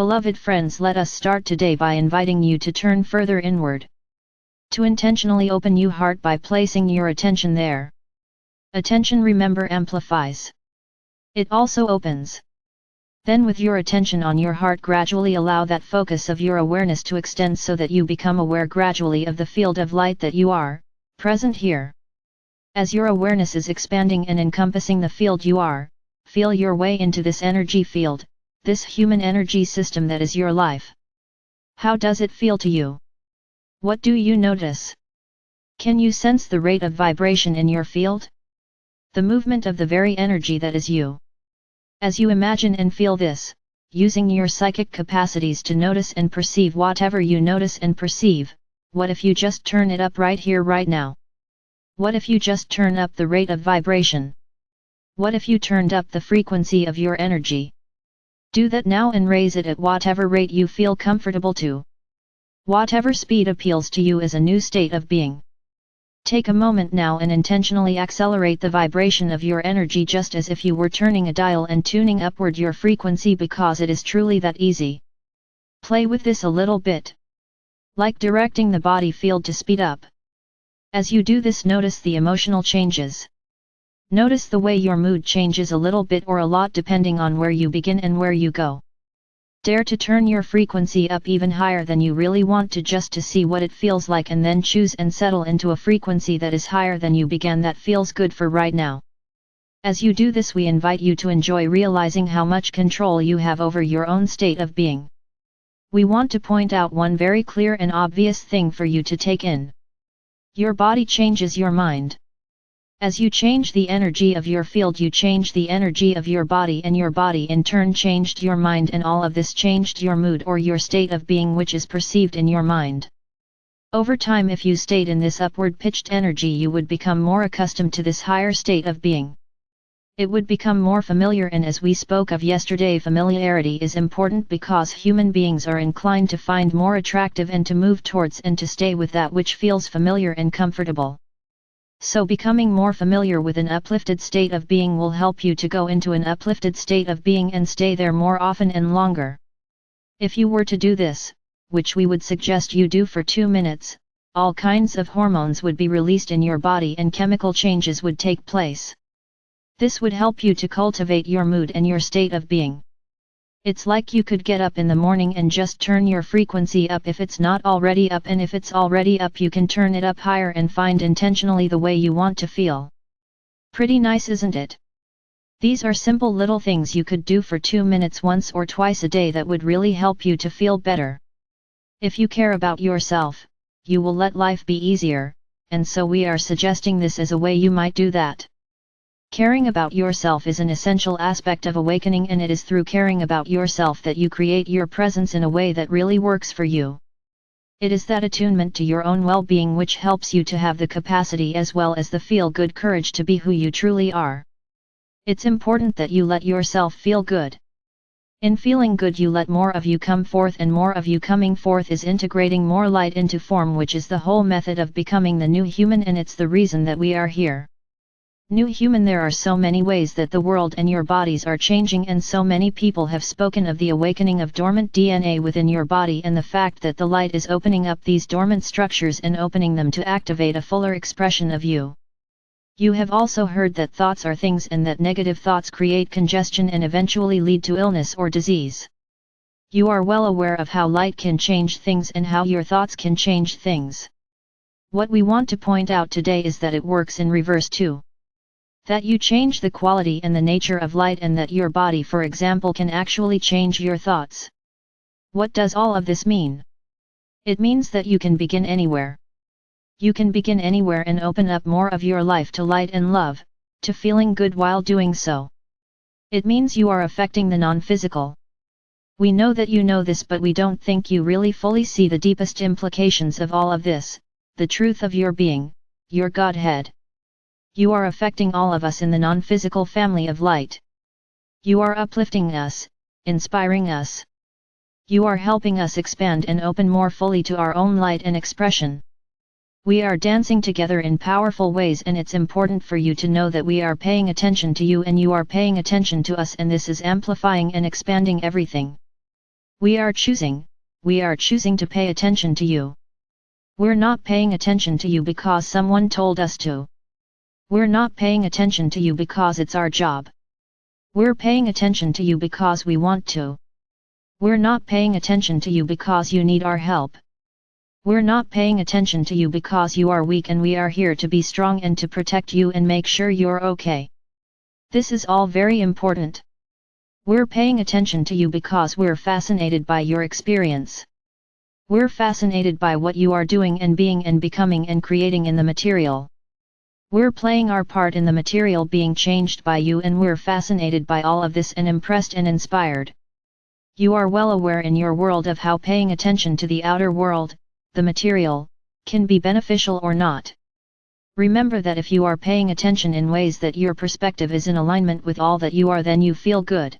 Beloved friends, let us start today by inviting you to turn further inward. To intentionally open your heart by placing your attention there. Attention, remember, amplifies. It also opens. Then with your attention on your heart, gradually allow that focus of your awareness to extend so that you become aware gradually of the field of light that you are, present here. As your awareness is expanding and encompassing the field you are, feel your way into this energy field, this human energy system that is your life. How does it feel to you? What do you notice? Can you sense the rate of vibration in your field? The movement of the very energy that is you. As you imagine and feel this, using your psychic capacities to notice and perceive whatever you notice and perceive, what if you just turn it up right here, right now? What if you just turn up the rate of vibration? What if you turned up the frequency of your energy? Do that now and raise it at whatever rate you feel comfortable to. Whatever speed appeals to you as a new state of being. Take a moment now and intentionally accelerate the vibration of your energy, just as if you were turning a dial and tuning upward your frequency, because it is truly that easy. Play with this a little bit. Like directing the body field to speed up. As you do this, notice the emotional changes. Notice the way your mood changes a little bit or a lot depending on where you begin and where you go. Dare to turn your frequency up even higher than you really want to, just to see what it feels like, and then choose and settle into a frequency that is higher than you began, that feels good for right now. As you do this, we invite you to enjoy realizing how much control you have over your own state of being. We want to point out one very clear and obvious thing for you to take in. Your body changes your mind. As you change the energy of your field, you change the energy of your body, and your body in turn changed your mind, and all of this changed your mood or your state of being, which is perceived in your mind. Over time, if you stayed in this upward pitched energy, you would become more accustomed to this higher state of being. It would become more familiar, and as we spoke of yesterday, familiarity is important because human beings are inclined to find more attractive and to move towards and to stay with that which feels familiar and comfortable. So becoming more familiar with an uplifted state of being will help you to go into an uplifted state of being and stay there more often and longer. If you were to do this, which we would suggest you do for 2 minutes, all kinds of hormones would be released in your body and chemical changes would take place. This would help you to cultivate your mood and your state of being. It's like you could get up in the morning and just turn your frequency up if it's not already up, and if it's already up, you can turn it up higher and find intentionally the way you want to feel. Pretty nice, isn't it? These are simple little things you could do for 2 minutes once or twice a day that would really help you to feel better. If you care about yourself, you will let life be easier, and so we are suggesting this as a way you might do that. Caring about yourself is an essential aspect of awakening, and it is through caring about yourself that you create your presence in a way that really works for you. It is that attunement to your own well-being which helps you to have the capacity as well as the feel-good courage to be who you truly are. It's important that you let yourself feel good. In feeling good, you let more of you come forth, and more of you coming forth is integrating more light into form, which is the whole method of becoming the new human, and it's the reason that we are here. New human, there are so many ways that the world and your bodies are changing, and so many people have spoken of the awakening of dormant DNA within your body and the fact that the light is opening up these dormant structures and opening them to activate a fuller expression of you. You have also heard that thoughts are things, and that negative thoughts create congestion and eventually lead to illness or disease. You are well aware of how light can change things and how your thoughts can change things. What we want to point out today is that it works in reverse too. That you change the quality and the nature of light, and that your body, for example, can actually change your thoughts. What does all of this mean? It means that you can begin anywhere. You can begin anywhere and open up more of your life to light and love, to feeling good while doing so. It means you are affecting the non-physical. We know that you know this, but we don't think you really fully see the deepest implications of all of this, the truth of your being, your Godhead. You are affecting all of us in the non-physical family of light. You are uplifting us, inspiring us. You are helping us expand and open more fully to our own light and expression. We are dancing together in powerful ways, and it's important for you to know that we are paying attention to you and you are paying attention to us, and this is amplifying and expanding everything. We are choosing to pay attention to you. We're not paying attention to you because someone told us to. We're not paying attention to you because it's our job. We're paying attention to you because we want to. We're not paying attention to you because you need our help. We're not paying attention to you because you are weak, and we are here to be strong and to protect you and make sure you're okay. This is all very important. We're paying attention to you because we're fascinated by your experience. We're fascinated by what you are doing and being and becoming and creating in the material. We're playing our part in the material being changed by you, and we're fascinated by all of this and impressed and inspired. You are well aware in your world of how paying attention to the outer world, the material, can be beneficial or not. Remember that if you are paying attention in ways that your perspective is in alignment with all that you are, then you feel good.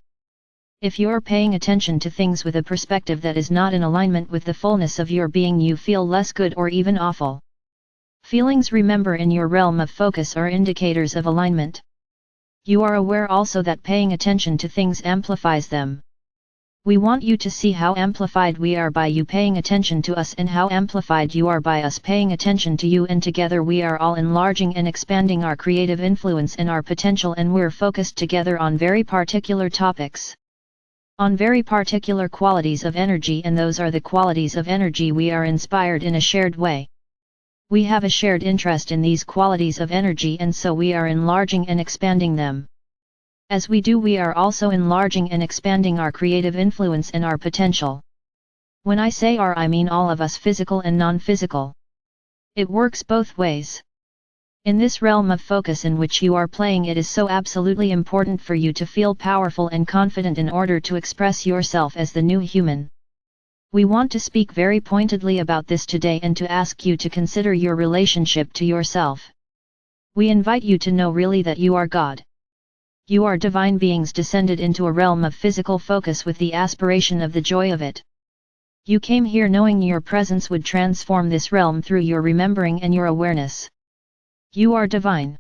If you're paying attention to things with a perspective that is not in alignment with the fullness of your being, you feel less good or even awful. Feelings, remember, in your realm of focus are indicators of alignment. You are aware also that paying attention to things amplifies them. We want you to see how amplified we are by you paying attention to us, and how amplified you are by us paying attention to you, and together we are all enlarging and expanding our creative influence and our potential, and we're focused together on very particular topics. On very particular qualities of energy, and those are the qualities of energy we are inspired in a shared way. We have a shared interest in these qualities of energy, and so we are enlarging and expanding them. As we do, we are also enlarging and expanding our creative influence and our potential. When I say our, I mean all of us, physical and non-physical. It works both ways. In this realm of focus in which you are playing, it is so absolutely important for you to feel powerful and confident in order to express yourself as the new human. We want to speak very pointedly about this today and to ask you to consider your relationship to yourself. We invite you to know really that you are God. You are divine beings descended into a realm of physical focus with the aspiration of the joy of it. You came here knowing your presence would transform this realm through your remembering and your awareness. You are divine.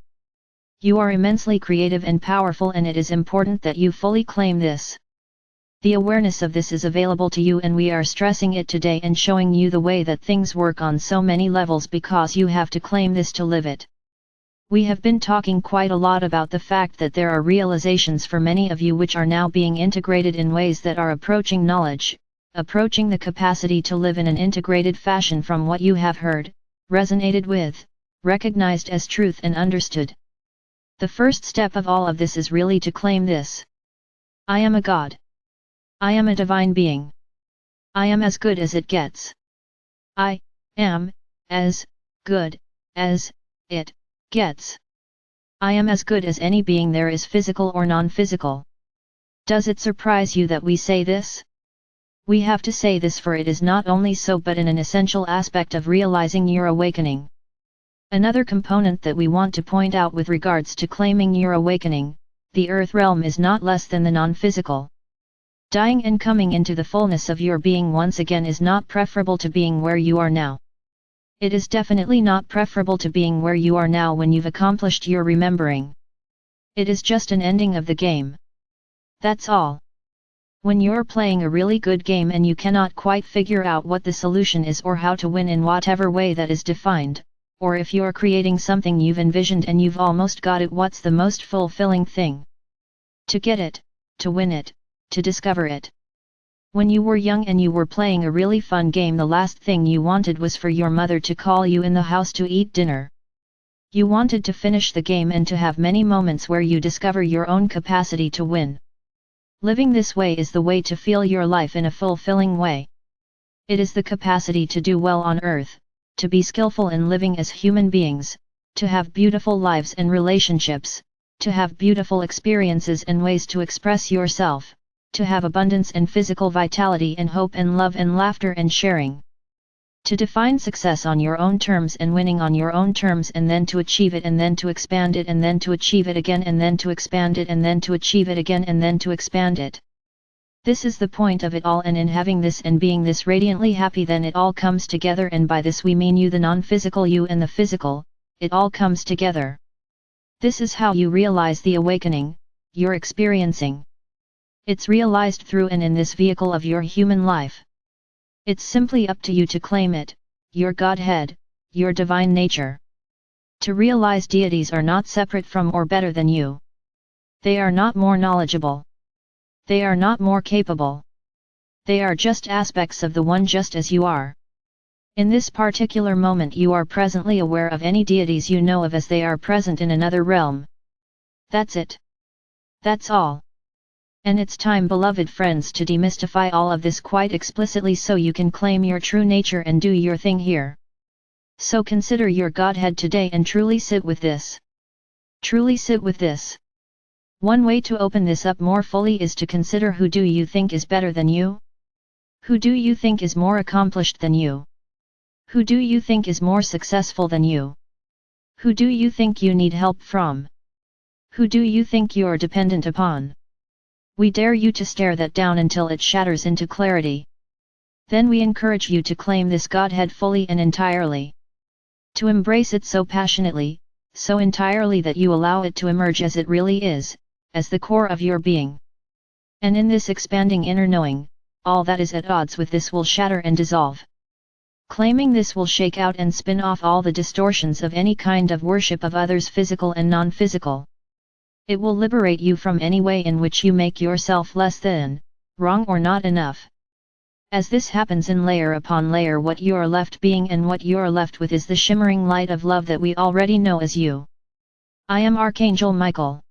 You are immensely creative and powerful, and it is important that you fully claim this. The awareness of this is available to you, and we are stressing it today and showing you the way that things work on so many levels, because you have to claim this to live it. We have been talking quite a lot about the fact that there are realizations for many of you which are now being integrated in ways that are approaching knowledge, approaching the capacity to live in an integrated fashion from what you have heard, resonated with, recognized as truth and understood. The first step of all of this is really to claim this. I am a God. I am a divine being. I am as good as it gets. I am as good as it gets. I am as good as any being there is, physical or non-physical. Does it surprise you that we say this? We have to say this, for it is not only so but an essential aspect of realizing your awakening. Another component that we want to point out with regards to claiming your awakening, the earth realm is not less than the non-physical. Dying and coming into the fullness of your being once again is not preferable to being where you are now. It is definitely not preferable to being where you are now when you've accomplished your remembering. It is just an ending of the game. That's all. When you're playing a really good game and you cannot quite figure out what the solution is or how to win in whatever way that is defined, or if you're creating something you've envisioned and you've almost got it, what's the most fulfilling thing? To get it, to win it, to discover it. When you were young and you were playing a really fun game, the last thing you wanted was for your mother to call you in the house to eat dinner. You wanted to finish the game and to have many moments where you discover your own capacity to win. Living this way is the way to feel your life in a fulfilling way. It is the capacity to do well on earth, to be skillful in living as human beings, to have beautiful lives and relationships, to have beautiful experiences and ways to express yourself, to have abundance and physical vitality and hope and love and laughter and sharing. To define success on your own terms and winning on your own terms, and then to achieve it and then to expand it and then to achieve it again and then to expand it and then to achieve it again and then to expand it. This is the point of it all, and in having this and being this radiantly happy, then it all comes together, and by this we mean you, the non-physical you, and the physical, it all comes together. This is how you realize the awakening you're experiencing. It's realized through and in this vehicle of your human life. It's simply up to you to claim it, your Godhead, your divine nature. To realize deities are not separate from or better than you. They are not more knowledgeable. They are not more capable. They are just aspects of the One, just as you are. In this particular moment you are presently aware of any deities you know of as they are present in another realm. That's it. That's all. And it's time, beloved friends, to demystify all of this quite explicitly so you can claim your true nature and do your thing here. So consider your Godhead today and truly sit with this. Truly sit with this. One way to open this up more fully is to consider, who do you think is better than you? Who do you think is more accomplished than you? Who do you think is more successful than you? Who do you think you need help from? Who do you think you're dependent upon? We dare you to stare that down until it shatters into clarity. Then we encourage you to claim this Godhead fully and entirely. To embrace it so passionately, so entirely that you allow it to emerge as it really is, as the core of your being. And in this expanding inner knowing, all that is at odds with this will shatter and dissolve. Claiming this will shake out and spin off all the distortions of any kind of worship of others, physical and non-physical. It will liberate you from any way in which you make yourself less than, wrong or not enough. As this happens in layer upon layer, what you are left being and what you are left with is the shimmering light of love that we already know as you. I am Archangel Michael.